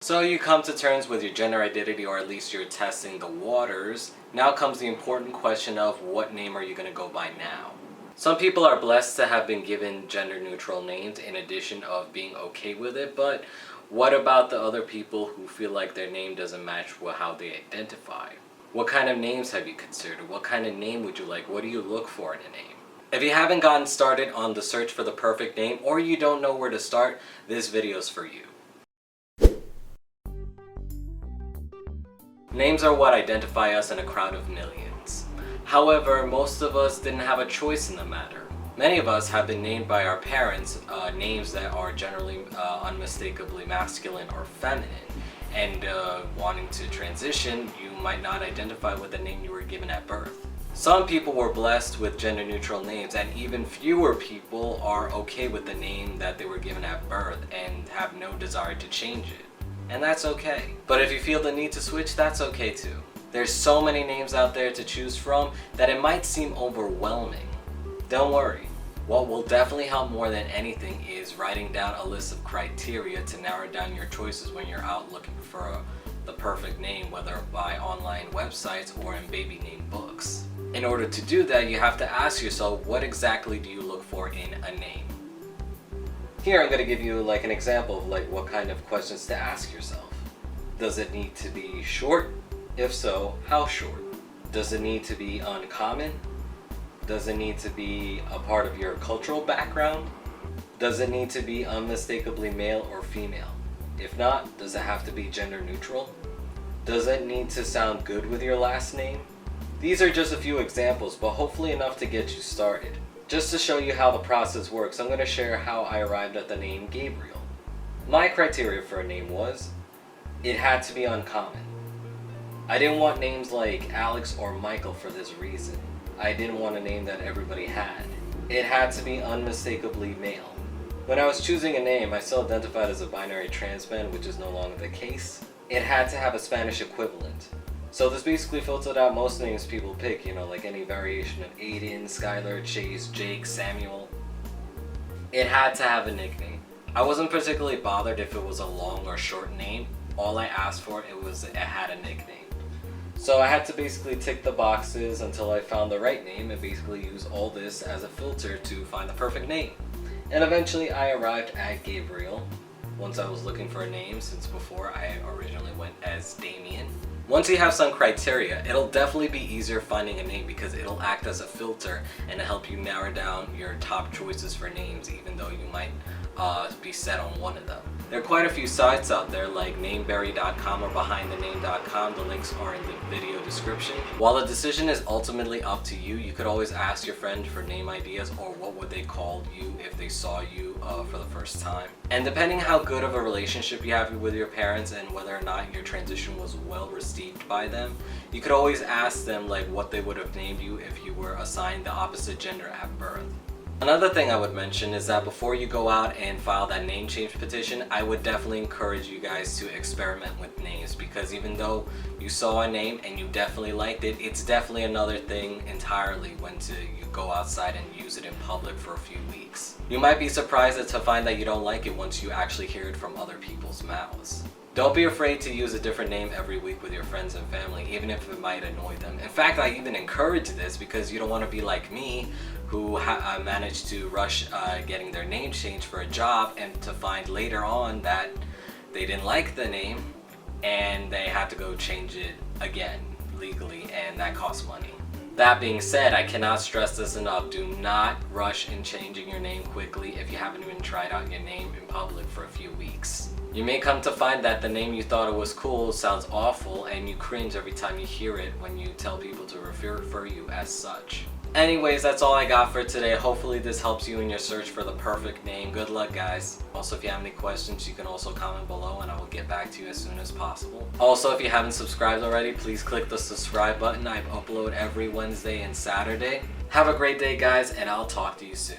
So you come to terms with your gender identity, or at least you're testing the waters. Now comes the important question of what name are you going to go by now? Some people are blessed to have been given gender neutral names in addition of being okay with it, but what about the other people who feel like their name doesn't match how they identify? What kind of names have you considered? What kind of name would you like? What do you look for in a name? If you haven't gotten started on the search for the perfect name, or you don't know where to start, this video is for you. Names are what identify us in a crowd of millions. However, most of us didn't have a choice in the matter. Many of us have been named by our parents names that are generally unmistakably masculine or feminine. And wanting to transition, you might not identify with the name you were given at birth. Some people were blessed with gender neutral names, and even fewer people are okay with the name that they were given at birth and have no desire to change it. And that's okay. But if you feel the need to switch, that's okay too. There's so many names out there to choose from that it might seem overwhelming. Don't worry. What will definitely help more than anything is writing down a list of criteria to narrow down your choices when you're out looking for the perfect name, whether by online websites or in baby name books. In order to do that, you have to ask yourself, what exactly do you look for in a name? Here I'm going to give you like an example of like what kind of questions to ask yourself. Does it need to be short? If so, how short? Does it need to be uncommon? Does it need to be a part of your cultural background? Does it need to be unmistakably male or female? If not, does it have to be gender neutral? Does it need to sound good with your last name? These are just a few examples, but hopefully enough to get you started. Just to show you how the process works, I'm going to share how I arrived at the name Gabriel. My criteria for a name was, it had to be uncommon. I didn't want names like Alex or Michael for this reason. I didn't want a name that everybody had. It had to be unmistakably male. When I was choosing a name, I still identified as a binary trans man, which is no longer the case. It had to have a Spanish equivalent. So this basically filtered out most names people pick, like any variation of Aiden, Skylar, Chase, Jake, Samuel. It had to have a nickname. I wasn't particularly bothered if it was a long or short name. All I asked for it had a nickname. So I had to basically tick the boxes until I found the right name and basically use all this as a filter to find the perfect name. And eventually I arrived at Gabriel once I was looking for a name, since before I originally went as Damien. Once you have some criteria, it'll definitely be easier finding a name because it'll act as a filter and help you narrow down your top choices for names, even though you might be set on one of them. There are quite a few sites out there like nameberry.com or behindthename.com. The links are in the video description. While the decision is ultimately up to you, you could always ask your friend for name ideas, or what would they call you if they saw you for the first time. And depending how good of a relationship you have with your parents and whether or not your transition was well received by them, you could always ask them like what they would have named you if you were assigned the opposite gender at birth. Another thing I would mention is that before you go out and file that name change petition, I would definitely encourage you guys to experiment with names, because even though you saw a name and you definitely liked it, it's definitely another thing entirely when you go outside and use it in public for a few weeks. You might be surprised to find that you don't like it once you actually hear it from other people's mouths. Don't be afraid to use a different name every week with your friends and family, even if it might annoy them. In fact, I even encourage this because you don't want to be like me, who managed to rush getting their name changed for a job, and to find later on that they didn't like the name and they had to go change it again legally, and that costs money. That being said, I cannot stress this enough. Do not rush in changing your name quickly if you haven't even tried out your name in public for a few weeks. You may come to find that the name you thought it was cool sounds awful, and you cringe every time you hear it when you tell people to refer you as such. Anyways, that's all I got for today. Hopefully this helps you in your search for the perfect name. Good luck, guys. Also, if you have any questions, you can also comment below and I will get back to you as soon as possible. Also, if you haven't subscribed already, please click the subscribe button. I upload every Wednesday and Saturday. Have a great day, guys, and I'll talk to you soon.